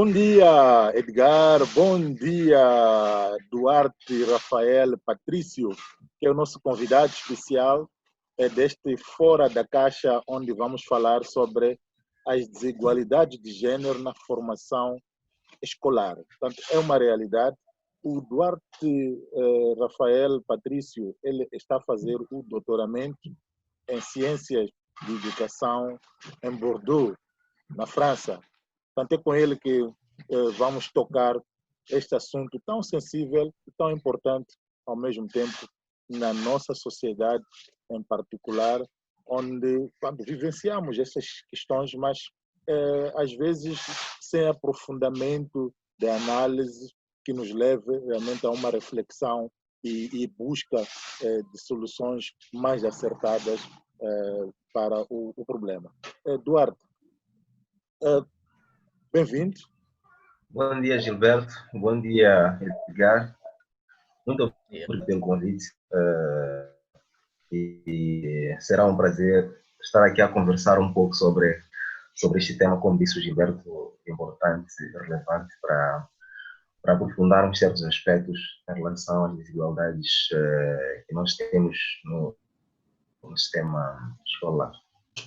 Bom dia, Edgar. Bom dia, Duarte Rafael Patrício, que é o nosso convidado especial deste Fora da Caixa, onde vamos falar sobre as desigualdades de gênero na formação escolar. Portanto, é uma realidade. O Duarte Rafael Patrício, ele está a fazer o doutoramento em Ciências de Educação em Bordeaux, na França. Portanto, é com ele que vamos tocar este assunto tão sensível e tão importante ao mesmo tempo na nossa sociedade em particular, onde quando vivenciamos essas questões, mas às vezes sem aprofundamento de análise que nos leve realmente a uma reflexão e busca de soluções mais acertadas para o problema. Eduardo, bem-vindo. Bom dia, Gilberto. Bom dia, Edgar. Muito obrigado pelo convite. E será um prazer estar aqui a conversar um pouco sobre este tema, como disse o Gilberto, importante e relevante para aprofundarmos certos aspectos em relação às desigualdades que nós temos no sistema escolar.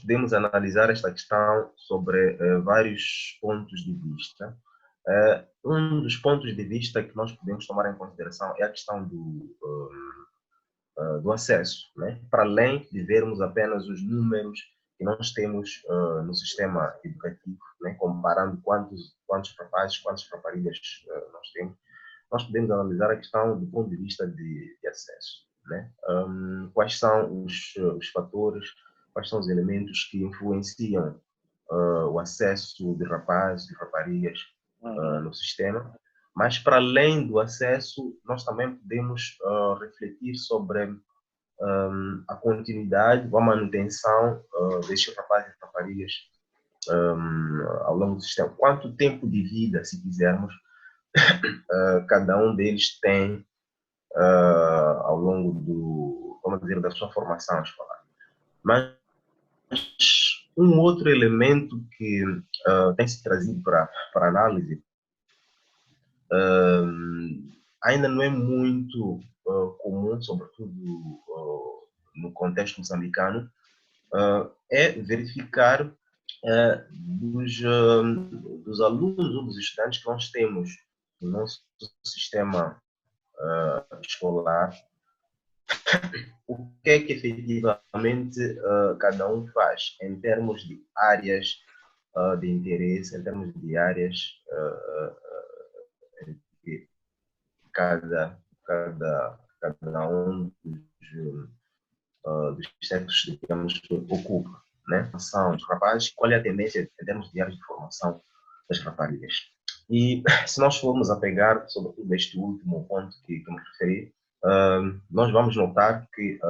Podemos analisar esta questão sobre vários pontos de vista. Um dos pontos de vista que nós podemos tomar em consideração é a questão do acesso, né? Para além de vermos apenas os números que nós temos no sistema educativo, né? Comparando quantos rapazes, quantas raparigas nós temos, nós podemos analisar a questão do ponto de vista de acesso, né? Quais são os fatores, quais são os elementos que influenciam o acesso de rapazes e raparigas no sistema, mas para além do acesso, nós também podemos refletir sobre a continuidade ou a manutenção destes rapazes e raparigas ao longo do sistema. Quanto tempo de vida, se quisermos, cada um deles tem ao longo da sua formação escolar. Mas um outro elemento que tem se trazido para análise ainda não é muito comum, sobretudo no contexto moçambicano, é verificar dos alunos ou dos estudantes que nós temos no nosso sistema escolar, o que é que efetivamente cada um faz em termos de áreas de interesse, em termos de áreas que cada um dos sexos, digamos, ocupa, né? São os rapazes, qual é a tendência em termos de áreas de formação das raparigas. E se nós formos a pegar, sobretudo este último ponto que me referi, nós vamos notar que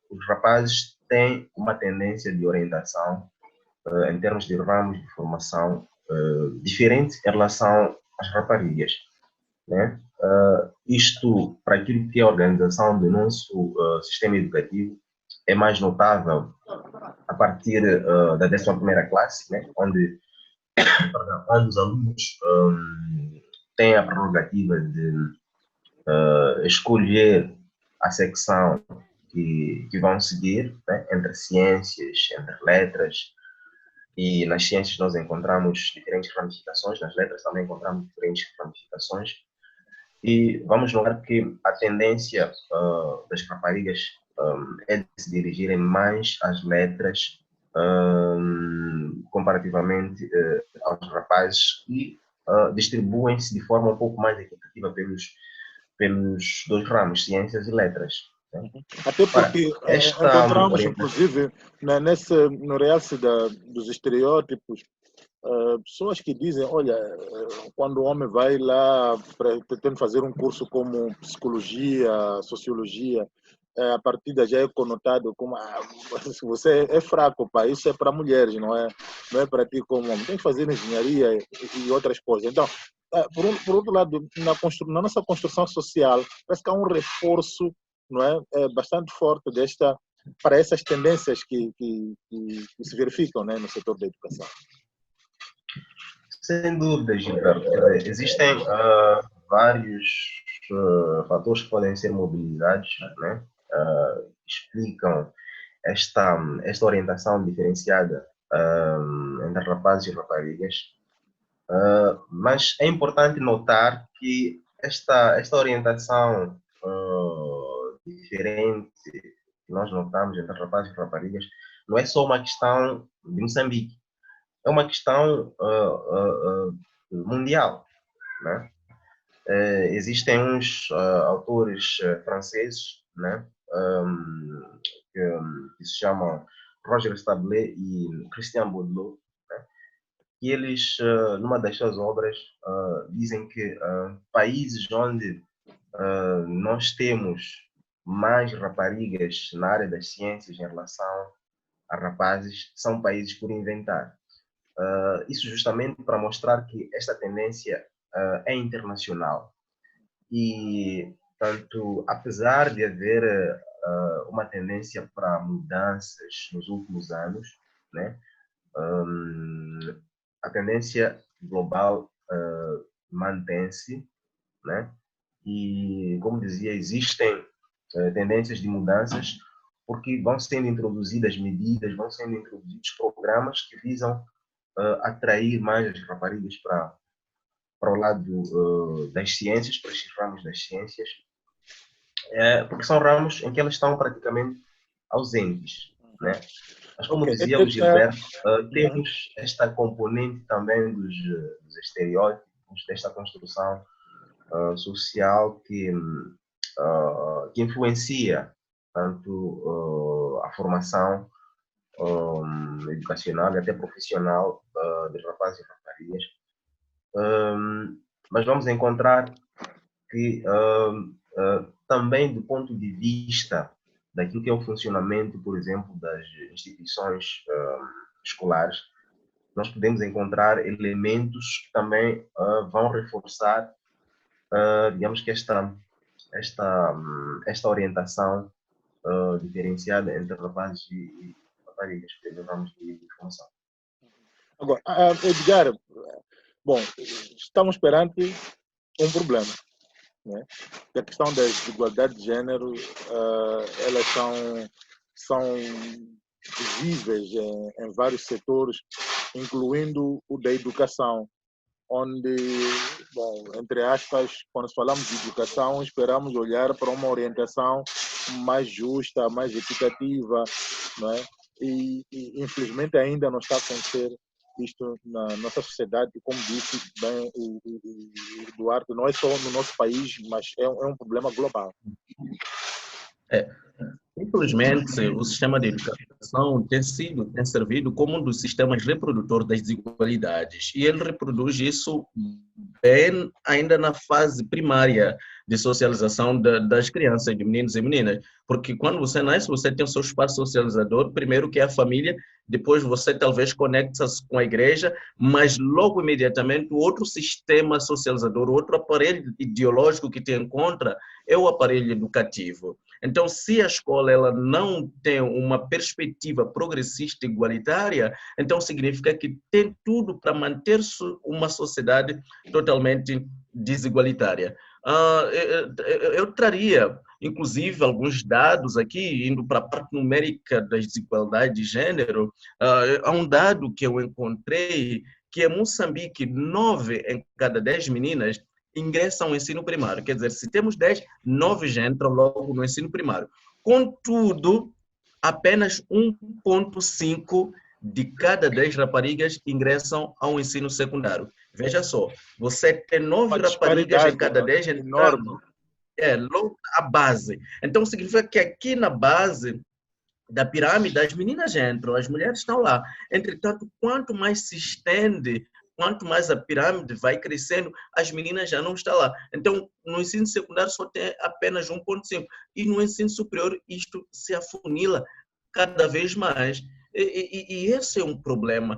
os rapazes têm uma tendência de orientação em termos de ramos de formação diferente em relação às raparigas, né? Isto, para aquilo que é a organização do nosso sistema educativo, é mais notável a partir da 11ª classe, né? onde os alunos têm a prerrogativa de escolher a secção que vão seguir, né? Entre ciências, entre letras. E nas ciências nós encontramos diferentes ramificações, nas letras também encontramos diferentes ramificações. E vamos notar que a tendência das raparigas é de se dirigirem mais às letras comparativamente aos rapazes, e distribuem-se de forma um pouco mais equitativa pelos dois ramos, ciências e letras. Né? Até porque encontramos, inclusive, no realce dos estereótipos, pessoas que dizem, olha, quando o homem vai lá pretende fazer um curso como psicologia, sociologia, a partida já é conotado como se você é fraco, pá, isso é para mulheres, não é para ti como homem. Tem que fazer engenharia e outras coisas. Então, por outro lado, na nossa construção social, parece que há um reforço, não é, bastante forte para essas tendências que se verificam, né, no setor da educação. Sem dúvida, Gilberto. Quer dizer, existem vários fatores que podem ser mobilizados, né? Explicam esta orientação diferenciada entre rapazes e raparigas. Mas é importante notar que esta orientação diferente que nós notamos entre rapazes e raparigas não é só uma questão de Moçambique, é uma questão mundial, né? Existem uns autores franceses, né? Que se chamam Roger Stabler e Christian Baudelot, né? E eles, numa das suas obras, dizem que países onde nós temos mais raparigas na área das ciências em relação a rapazes são países por inventar. Isso justamente para mostrar que esta tendência é internacional. E, tanto, apesar de haver uma tendência para mudanças nos últimos anos, né, a tendência global mantém-se, né? E, como dizia, existem tendências de mudanças porque vão sendo introduzidas medidas, vão sendo introduzidos programas que visam atrair mais as raparigas para o lado das ciências, para estes ramos das ciências, porque são ramos em que elas estão praticamente ausentes, né? Mas, como dizia o Gilberto, temos esta componente também dos estereótipos, desta construção social que influencia tanto a formação educacional e até profissional de rapazes e raparigas. Mas vamos encontrar que também do ponto de vista daquilo que é o funcionamento, por exemplo, das instituições escolares, nós podemos encontrar elementos que também vão reforçar, digamos que esta orientação diferenciada entre rapazes e raparigas, pelos ramos de formação. Agora, Edgar, bom, estamos perante um problema, né? A questão da desigualdade de género, elas são visíveis em vários setores, incluindo o da educação, onde, bom, entre aspas, quando falamos de educação, esperamos olhar para uma orientação mais justa, mais equitativa, não é? E infelizmente ainda não está a acontecer isto na nossa sociedade, e como disse bem o Duarte, não é só no nosso país, mas é um problema global. Infelizmente, o sistema de educação tem servido como um dos sistemas reprodutores das desigualdades, e ele reproduz isso bem ainda na fase primária de socialização das crianças, de meninos e meninas, porque quando você nasce, você tem o seu espaço socializador, primeiro que é a família, depois você talvez conecta-se com a igreja, mas logo imediatamente o outro sistema socializador, o outro aparelho ideológico que te encontra é o aparelho educativo. Então, se a escola ela não tem uma perspectiva progressista e igualitária, então significa que tem tudo para manter-se uma sociedade totalmente desigualitária. Eu traria, inclusive, alguns dados aqui, indo para a parte numérica das desigualdades de gênero. Há um dado que eu encontrei, que é Moçambique, 9 em cada 10 meninas ingressam ao ensino primário. Quer dizer, se temos 10, 9 já entram logo no ensino primário. Contudo, apenas 1,5 de cada 10 raparigas ingressam ao ensino secundário. Veja só, você tem 9 raparigas em cada 10 entrando. Logo a base. Então, significa que aqui na base da pirâmide, as meninas já entram, as mulheres estão lá. Entretanto, quanto mais se estende, quanto mais a pirâmide vai crescendo, as meninas já não estão lá. Então, no ensino secundário só tem apenas 1,5. E no ensino superior isto se afunila cada vez mais. E esse é um problema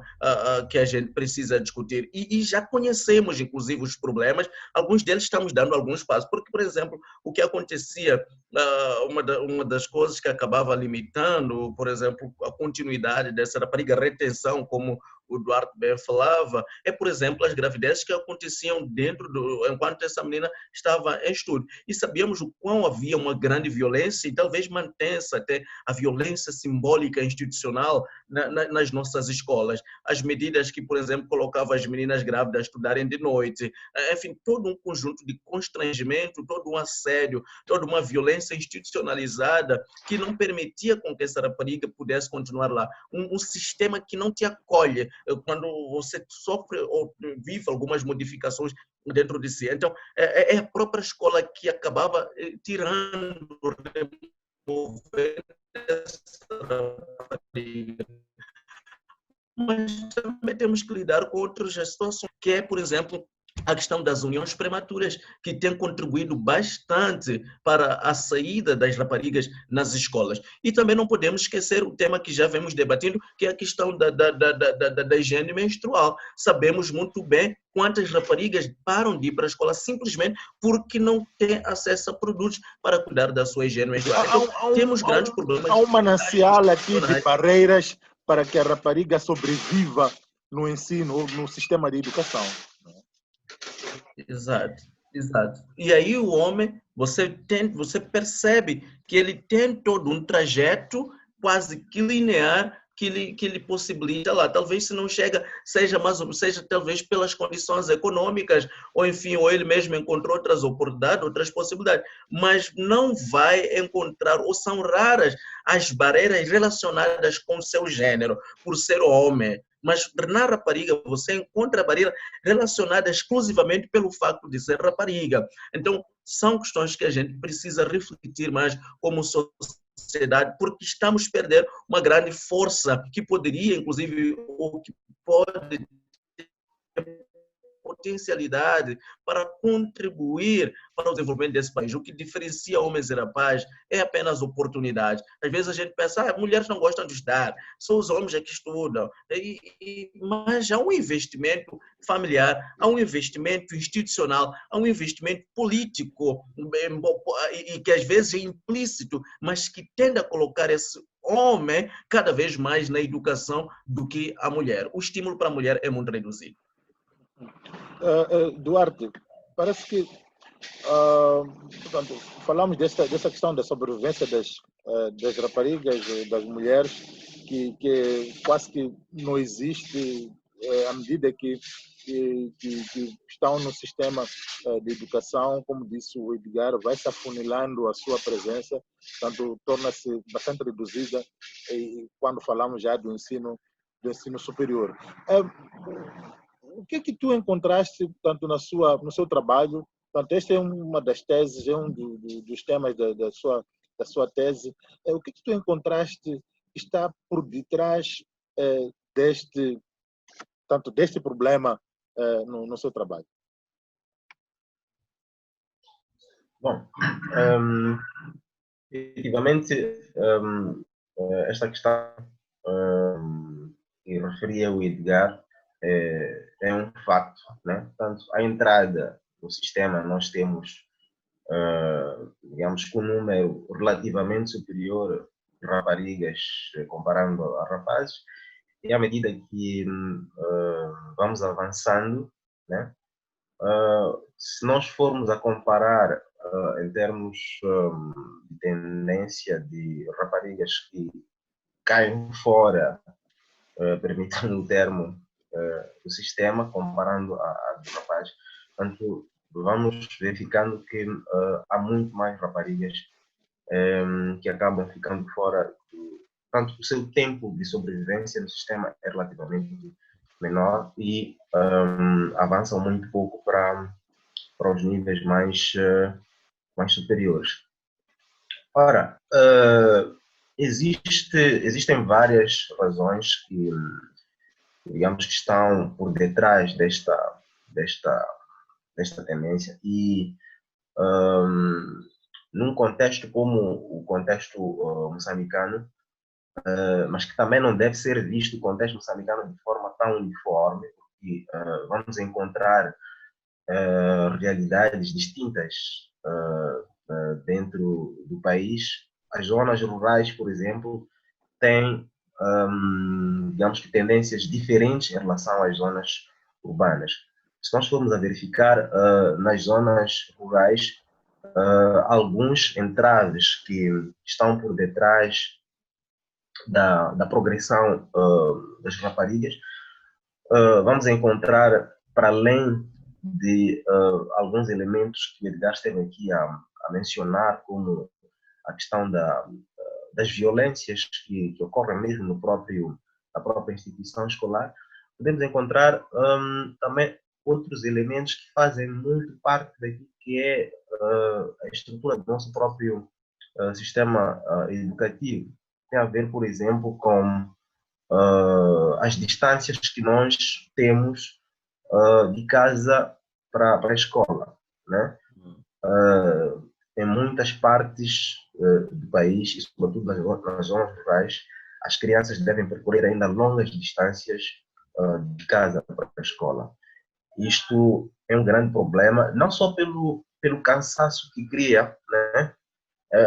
que a gente precisa discutir. E já conhecemos, inclusive, os problemas. Alguns deles estamos dando alguns passos. Porque, por exemplo, o que acontecia, uma das coisas que acabava limitando, por exemplo, a continuidade dessa rapariga, retenção, como o Duarte bem falava, é, por exemplo, as gravidezes que aconteciam enquanto essa menina estava em estudo. E sabíamos o quão havia uma grande violência e talvez mantenha-se até a violência simbólica institucional nas nossas escolas. As medidas que, por exemplo, colocavam as meninas grávidas a estudarem de noite, enfim, todo um conjunto de constrangimento, todo um assédio, toda uma violência institucionalizada que não permitia com que essa rapariga pudesse continuar lá. Um sistema que não te acolhe quando você sofre ou vive algumas modificações dentro de si. Então, é a própria escola que acabava tirando, removendo essa rapariga. Mas também temos que lidar com outras situações, que é, por exemplo, a questão das uniões prematuras, que tem contribuído bastante para a saída das raparigas nas escolas. E também não podemos esquecer o tema que já vemos debatendo, que é a questão da higiene menstrual. Sabemos muito bem quantas raparigas param de ir para a escola simplesmente porque não têm acesso a produtos para cuidar da sua higiene menstrual. Então, temos grandes problemas. Há um manancial aqui de barreiras para que a rapariga sobreviva no ensino, no sistema de educação. Exato, exato. E aí o homem, você percebe que ele tem todo um trajeto quase que linear que lhe possibilita lá. Talvez se não chega, seja talvez pelas condições econômicas, ou enfim, ou ele mesmo encontrou outras oportunidades, outras possibilidades, mas não vai encontrar, ou são raras as barreiras relacionadas com o seu gênero, por ser homem. Mas na rapariga você encontra barreiras relacionadas exclusivamente pelo facto de ser rapariga. Então, são questões que a gente precisa refletir mais como sociedade, porque estamos perdendo uma grande força que poderia, inclusive, ou que pode ter potencialidade para contribuir para o desenvolvimento desse país. O que diferencia homens e rapazes é apenas oportunidade. Às vezes a gente pensa, mulheres não gostam de estudar, só os homens é que estudam. Mas há um investimento familiar, há um investimento institucional, há um investimento político, e que às vezes é implícito, mas que tende a colocar esse homem cada vez mais na educação do que a mulher. O estímulo para a mulher é muito reduzido. Duarte, parece que portanto, falamos dessa questão da sobrevivência das raparigas, das mulheres, que quase que não existe à medida que estão no sistema de educação, como disse o Edgar, vai se afunilando a sua presença, portanto, torna-se bastante reduzida quando falamos já do ensino superior. O que é que tu encontraste, portanto, no seu trabalho? Portanto, esta é uma das teses, é um dos temas da sua tese. O que é que tu encontraste que está por detrás deste problema no seu trabalho? Bom, efetivamente, esta questão que referia o Edgar é um facto, né? Portanto, a entrada no sistema nós temos, digamos, com um número relativamente superior de raparigas comparando a rapazes, e à medida que vamos avançando, né? Se nós formos a comparar em termos de tendência de raparigas que caem fora, permitindo o termo, do sistema, comparando a dos rapazes, portanto, vamos verificando que há muito mais raparigas que acabam ficando fora. Portanto, o seu tempo de sobrevivência no sistema é relativamente menor e avançam muito pouco para os níveis mais superiores. Ora, existem várias razões que, digamos, que estão por detrás desta tendência e num contexto como o contexto moçambicano, mas que também não deve ser visto o contexto moçambicano de forma tão uniforme, porque vamos encontrar realidades distintas dentro do país. As zonas rurais, por exemplo, têm digamos que tendências diferentes em relação às zonas urbanas. Se nós formos a verificar nas zonas rurais, alguns entraves que estão por detrás da progressão das raparigas, vamos encontrar, para além de alguns elementos que o Edgar esteve aqui a mencionar, como a questão das violências que ocorrem mesmo na própria instituição escolar, podemos encontrar também outros elementos que fazem muito parte daquilo que é a estrutura do nosso próprio sistema educativo. Tem a ver, por exemplo, com as distâncias que nós temos de casa para a escola, né? Em muitas partes do país, e sobretudo nas zonas rurais, as crianças devem percorrer ainda longas distâncias de casa para a escola. Isto é um grande problema, não só pelo cansaço que cria, né?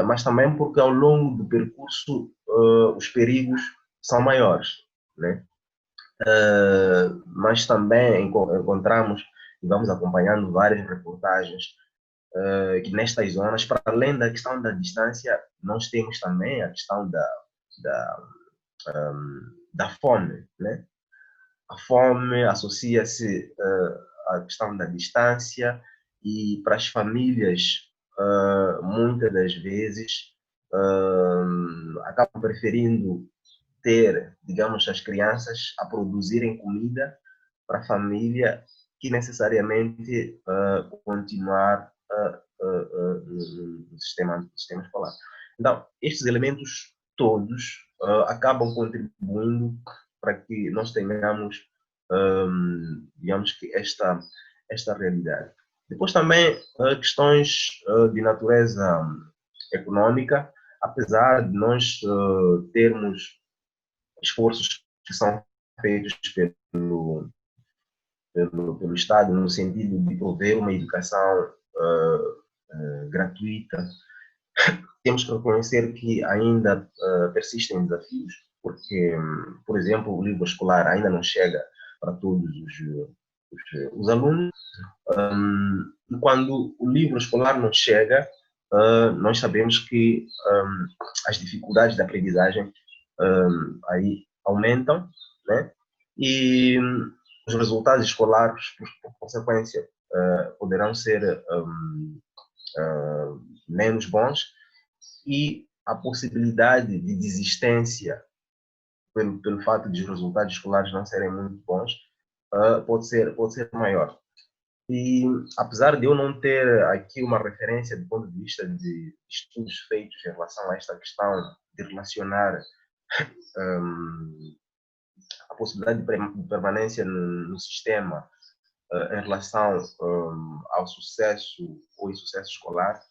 Mas também porque ao longo do percurso os perigos são maiores, né? Mas também encontramos e vamos acompanhando várias reportagens que nestas zonas, para além da questão da distância, nós temos também a questão da fome, né? A fome associa-se à questão da distância e para as famílias, muitas das vezes, acabam preferindo ter, digamos, as crianças a produzirem comida para a família que necessariamente continuar no sistema escolar. Então, estes elementos todos acabam contribuindo para que nós tenhamos, digamos que esta realidade. Depois também questões de natureza econômica, apesar de nós termos esforços que são feitos pelo Estado no sentido de prover uma educação gratuita, temos que reconhecer que ainda persistem desafios, porque, por exemplo, o livro escolar ainda não chega para todos os alunos, e quando o livro escolar não chega, nós sabemos que as dificuldades de aprendizagem aí aumentam, né? E os resultados escolares, por consequência, poderão ser menos bons, e a possibilidade de desistência pelo fato de os resultados escolares não serem muito bons pode ser maior. E apesar de eu não ter aqui uma referência do ponto de vista de estudos feitos em relação a esta questão de relacionar a possibilidade de permanência no sistema em relação ao sucesso ou insucesso escolar,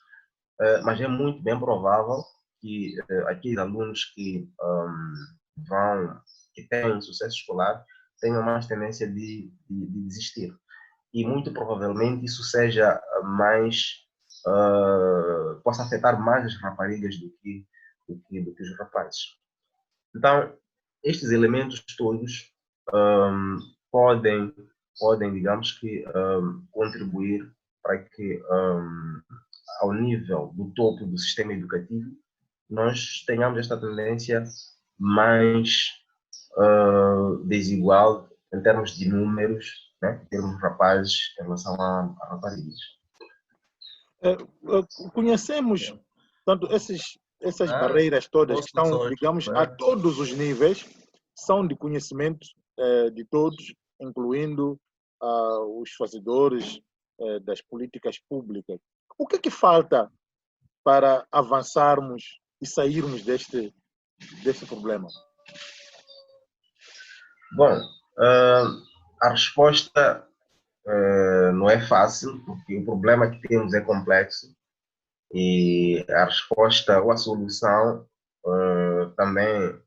mas é muito bem provável que aqueles alunos que têm sucesso escolar tenham mais tendência de desistir. E muito provavelmente isso seja possa afetar mais as raparigas do que os rapazes. Então, estes elementos todos podem, digamos que, contribuir para que, ao nível do topo do sistema educativo, nós tenhamos esta tendência mais desigual em termos de números, né, em termos de rapazes em relação a raparigas. Conhecemos tanto essas barreiras todas que estão, digamos, a todos os níveis, são de conhecimento de todos, incluindo os fazedores das políticas públicas. O que falta para avançarmos e sairmos deste problema? Bom, a resposta não é fácil, porque o problema que temos é complexo, e a resposta ou a solução também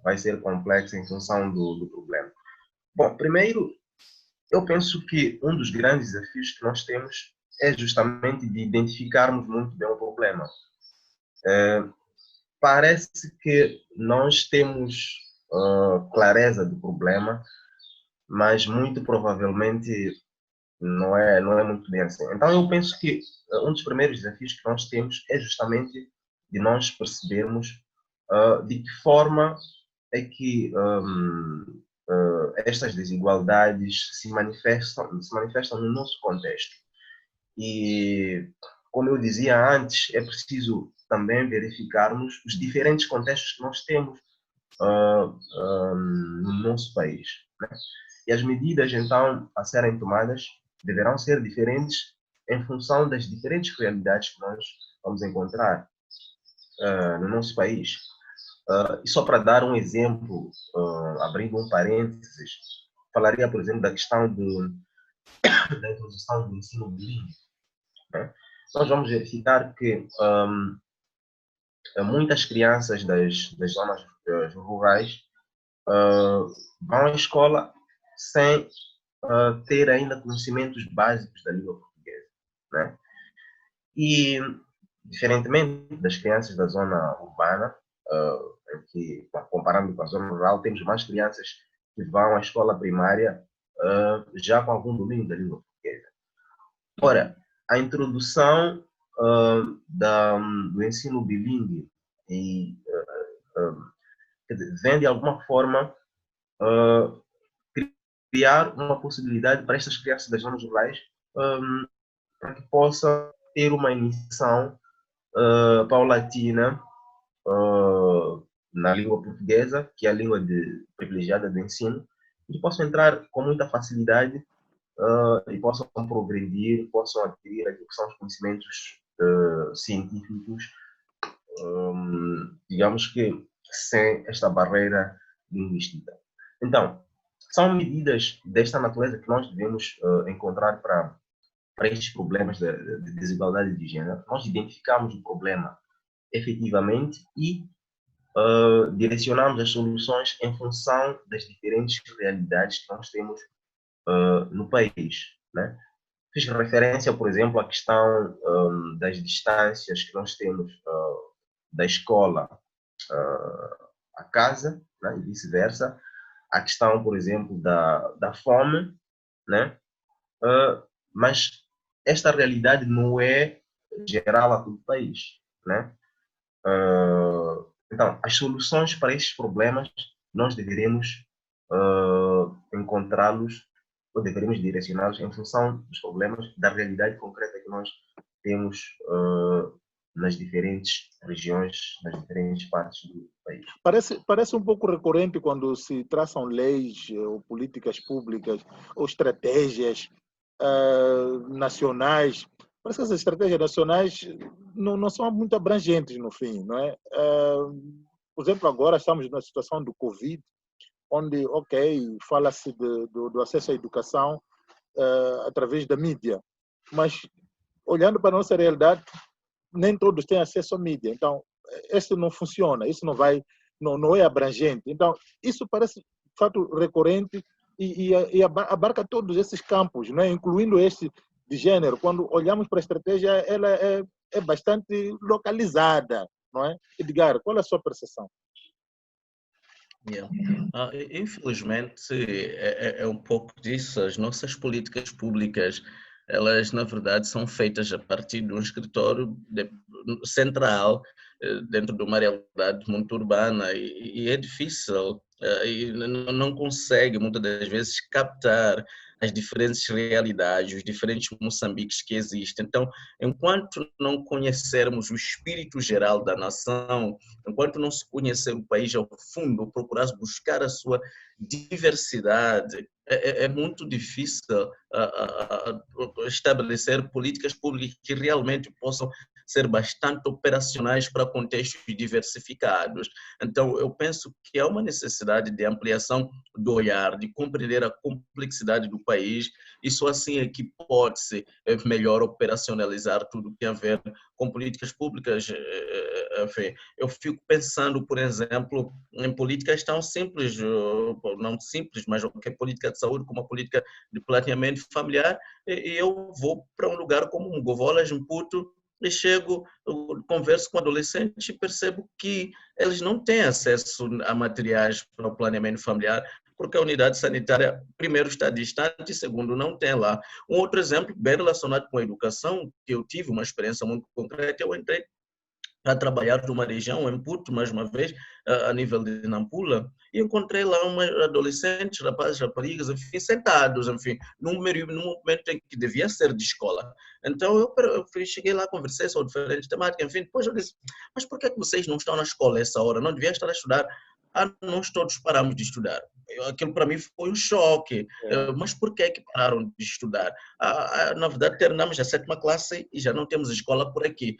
vai ser complexa em função do problema. Bom, primeiro, eu penso que um dos grandes desafios que nós temos é justamente de identificarmos muito bem o problema. Parece que nós temos clareza do problema, mas muito provavelmente não é muito bem assim. Então, eu penso que um dos primeiros desafios que nós temos é justamente de nós percebermos de que forma é que estas desigualdades se manifestam no nosso contexto. E, como eu dizia antes, é preciso também verificarmos os diferentes contextos que nós temos no nosso país, né? E as medidas, então, a serem tomadas deverão ser diferentes em função das diferentes realidades que nós vamos encontrar no nosso país. E só para dar um exemplo, abrindo um parênteses, falaria, por exemplo, da questão da introdução do ensino bilíngue, né? Nós vamos verificar que muitas crianças das zonas rurais vão à escola sem ter ainda conhecimentos básicos da língua portuguesa, né? E, diferentemente das crianças da zona urbana, que, comparando com a zona rural, temos mais crianças que vão à escola primária já com algum domínio da língua portuguesa. Ora, a introdução do ensino bilíngue vem, de alguma forma, criar uma possibilidade para estas crianças das zonas rurais para que possam ter uma iniciação paulatina na língua portuguesa, que é a língua privilegiada do ensino, e possam entrar com muita facilidade e possam progredir, possam adquirir aquilo que são os conhecimentos científicos, digamos que sem esta barreira linguística. Então, são medidas desta natureza que nós devemos encontrar para estes problemas de desigualdade de gênero. Nós identificamos o problema efetivamente e direcionamos as soluções em função das diferentes realidades que nós temos no país, né? Fiz referência, por exemplo, à questão das distâncias que nós temos da escola à casa, né? E vice-versa. A questão, por exemplo, da fome, né? Mas esta realidade não é geral a todo o país, né? Então, as soluções para estes problemas nós deveremos encontrá-los ou deveremos direcioná-los em função dos problemas da realidade concreta que nós temos nas diferentes regiões, nas diferentes partes do país. Parece um pouco recorrente quando se traçam leis ou políticas públicas ou estratégias nacionais. Parece que as estratégias nacionais não são muito abrangentes no fim, não é? Por exemplo, agora estamos na situação do Covid, onde, fala-se do acesso à educação através da mídia, mas olhando para a nossa realidade, nem todos têm acesso à mídia. Então, isso não funciona, isso não é abrangente. Então, isso parece fato recorrente e abarca todos esses campos, não é? Incluindo este de gênero. Quando olhamos para a estratégia, ela é bastante localizada, não é? Edgar, qual é a sua percepção? Yeah. Infelizmente, é um pouco disso. As nossas políticas públicas, elas, na verdade, são feitas a partir de um escritório central, dentro de uma realidade muito urbana, e é difícil, e não consegue, muitas das vezes, captar as diferentes realidades, os diferentes Moçambiques que existem. Então, enquanto não conhecermos o espírito geral da nação, enquanto não se conhecer o país ao fundo, procurar buscar a sua diversidade, é muito difícil estabelecer políticas públicas que realmente possam ser bastante operacionais para contextos diversificados. Então, eu penso que há uma necessidade de ampliação do olhar, de compreender a complexidade do país, e só assim é que pode-se melhor operacionalizar tudo que tem a ver com políticas públicas. Enfim, eu fico pensando, por exemplo, em políticas tão simples, não simples, mas política de saúde, como a política de planeamento familiar, e eu vou para um lugar como um Govolas, um Puto, e chego, eu converso com adolescentes e percebo que eles não têm acesso a materiais para o planeamento familiar, porque a unidade sanitária, primeiro, está distante e, segundo, não tem lá. Um outro exemplo, bem relacionado com a educação, que eu tive uma experiência muito concreta, eu entrei a trabalhar numa região, em Puto, mais uma vez, a nível de Nampula, e encontrei lá uma adolescentes, rapazes, raparigas, enfim, sentados, enfim, num momento em que devia ser de escola. Então, eu cheguei lá, conversei sobre diferentes temáticas, enfim, depois eu disse, mas por que vocês não estão na escola a essa hora? Não deviam estar a estudar? Ah, nós todos paramos de estudar. Aquilo para mim foi um choque. Mas por que pararam de estudar? Na verdade, terminamos a 7ª classe e já não temos escola por aqui.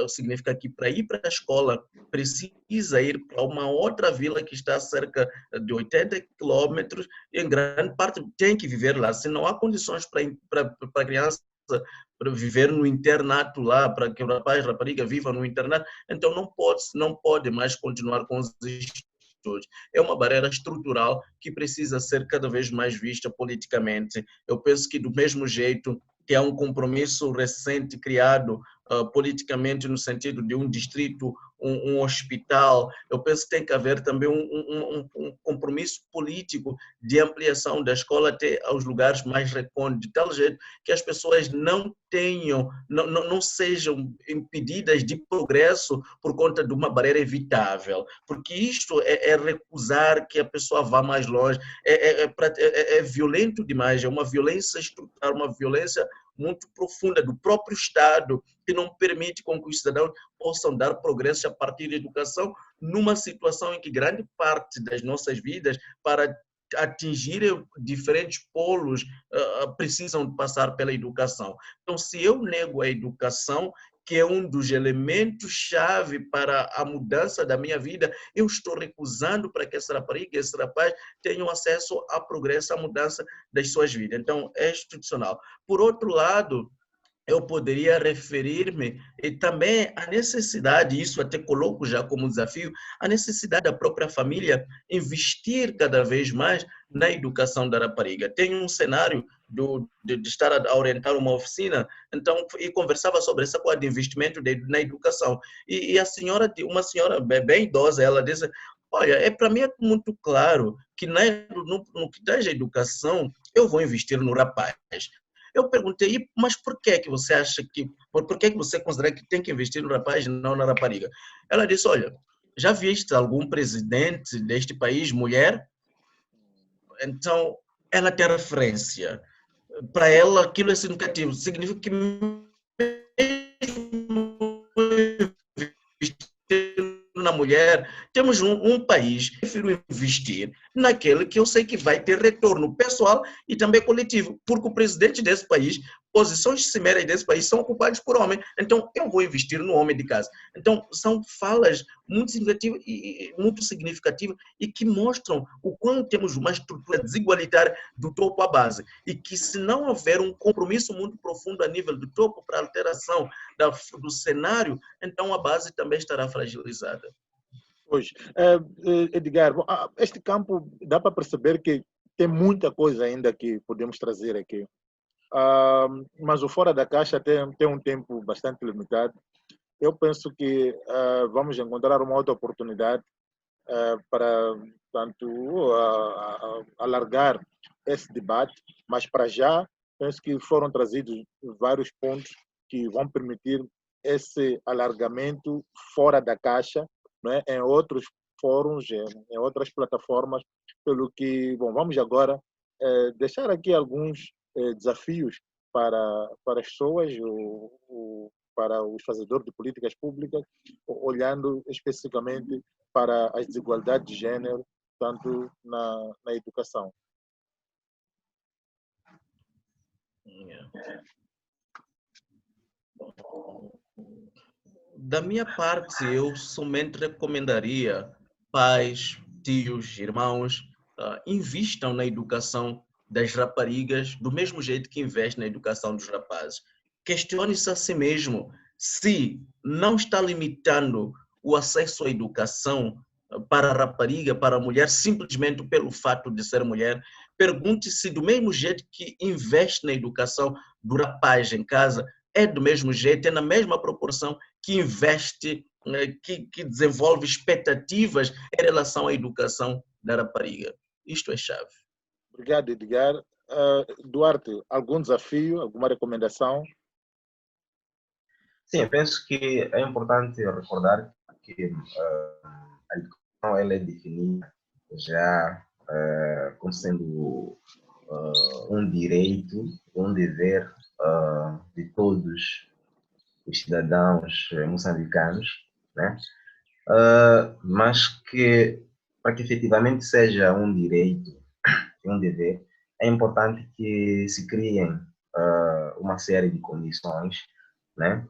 Significa que para ir para a escola precisa ir para uma outra vila que está a cerca de 80 quilômetros e em grande parte tem que viver lá. Se não há condições para a criança para viver no internato lá, para que o rapaz, rapariga viva no internato, então não pode mais continuar com os estudos. É uma barreira estrutural que precisa ser cada vez mais vista politicamente. Eu penso que do mesmo jeito que há um compromisso recente criado politicamente no sentido de um distrito, um hospital, eu penso que tem que haver também um compromisso político de ampliação da escola até aos lugares mais recônditos, de tal jeito que as pessoas não sejam impedidas de progresso por conta de uma barreira evitável, porque isto é recusar que a pessoa vá mais longe, é violento demais, é uma violência estrutural, uma violência muito profunda do próprio Estado, que não permite com que os cidadãos possam dar progresso a partir da educação, numa situação em que grande parte das nossas vidas, para atingir diferentes polos, precisam passar pela educação. Então, se eu nego a educação, que é um dos elementos-chave para a mudança da minha vida, eu estou recusando para que essa rapariga, esse rapaz, tenham acesso a progresso, à mudança das suas vidas. Então, é institucional. Por outro lado, eu poderia referir-me e também à necessidade, isso até coloco já como desafio, a necessidade da própria família investir cada vez mais na educação da rapariga. Tem um cenário de estar a orientar uma oficina, então, e conversava sobre essa coisa de investimento na educação. E uma senhora bem idosa, ela disse, olha, para mim é muito claro que no que tange a educação, eu vou investir no rapaz. Eu perguntei, mas por que você acha por que você considera que tem que investir no rapaz e não na rapariga? Ela disse, olha, já viste algum presidente deste país, mulher? Então, ela tem referência. Para ela, aquilo é significativo. Significa que mesmo na mulher, temos um país que prefiro investir naquele que eu sei que vai ter retorno pessoal e também coletivo, porque o presidente desse país, posições cimeras desse país são ocupadas por homens, então eu vou investir no homem de casa. Então, são falas muito significativas e que mostram o quanto temos uma estrutura desigualitária do topo à base e que se não houver um compromisso muito profundo a nível do topo para a alteração do cenário, então a base também estará fragilizada. Pois, Edgar, este campo dá para perceber que tem muita coisa ainda que podemos trazer aqui. Mas o Fora da Caixa tem um tempo bastante limitado. Eu penso que vamos encontrar uma outra oportunidade para, tanto, alargar esse debate, mas para já, penso que foram trazidos vários pontos que vão permitir esse alargamento fora da caixa, né, em outros fóruns, em outras plataformas, pelo que, bom, vamos agora deixar aqui alguns desafios para as pessoas, para os fazedores de políticas públicas, olhando especificamente para as desigualdades de gênero, tanto na educação. Da minha parte, eu somente recomendaria pais, tios, irmãos, invistam na educação das raparigas do mesmo jeito que investem na educação dos rapazes. Questione-se a si mesmo se não está limitando o acesso à educação para a rapariga, para a mulher, simplesmente pelo fato de ser mulher. Pergunte-se do mesmo jeito que investe na educação do rapaz em casa, é do mesmo jeito, é na mesma proporção que investe, que desenvolve expectativas em relação à educação da rapariga. Isto é chave. Obrigado, Edgar. Duarte, algum desafio, alguma recomendação? Sim, eu penso que é importante recordar que a educação ela é definida já como sendo um direito, um dever de todos os cidadãos moçambicanos, né? Mas que para que efetivamente seja um direito e um dever, é importante que se criem uma série de condições, né?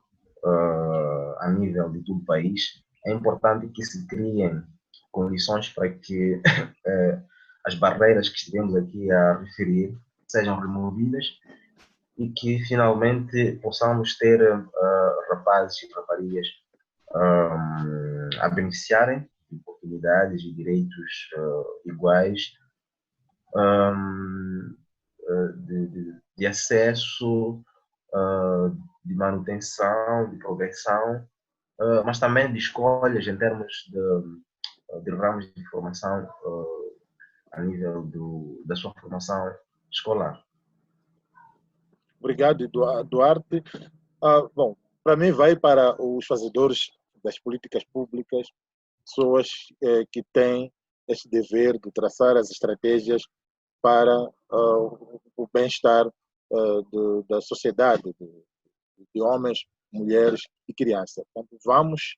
A nível de todo o país. É importante que se criem condições para que as barreiras que estivemos aqui a referir sejam removidas e que finalmente possamos ter rapazes e raparigas a beneficiarem de oportunidades e direitos iguais, de acesso, de manutenção, de progressão, mas também de escolhas em termos de ramos de formação a nível da sua formação escolar. Obrigado, Duarte. Bom, para mim vai para os fazedores das políticas públicas, pessoas que têm este dever de traçar as estratégias para o bem-estar da sociedade, de homens, mulheres e crianças. Portanto, vamos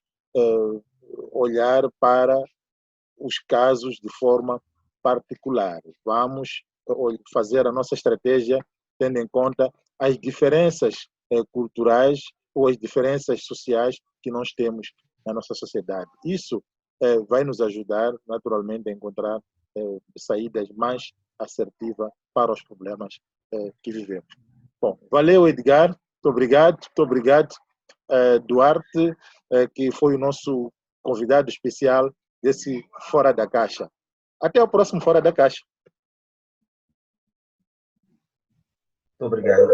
olhar para os casos de forma particular. Vamos fazer a nossa estratégia tendo em conta as diferenças culturais ou as diferenças sociais que nós temos na nossa sociedade. Isso vai nos ajudar, naturalmente, a encontrar saídas mais assertivas para os problemas que vivemos. Bom, valeu, Edgar. Muito obrigado, Duarte, que foi o nosso convidado especial desse Fora da Caixa. Até o próximo Fora da Caixa. Muito obrigado.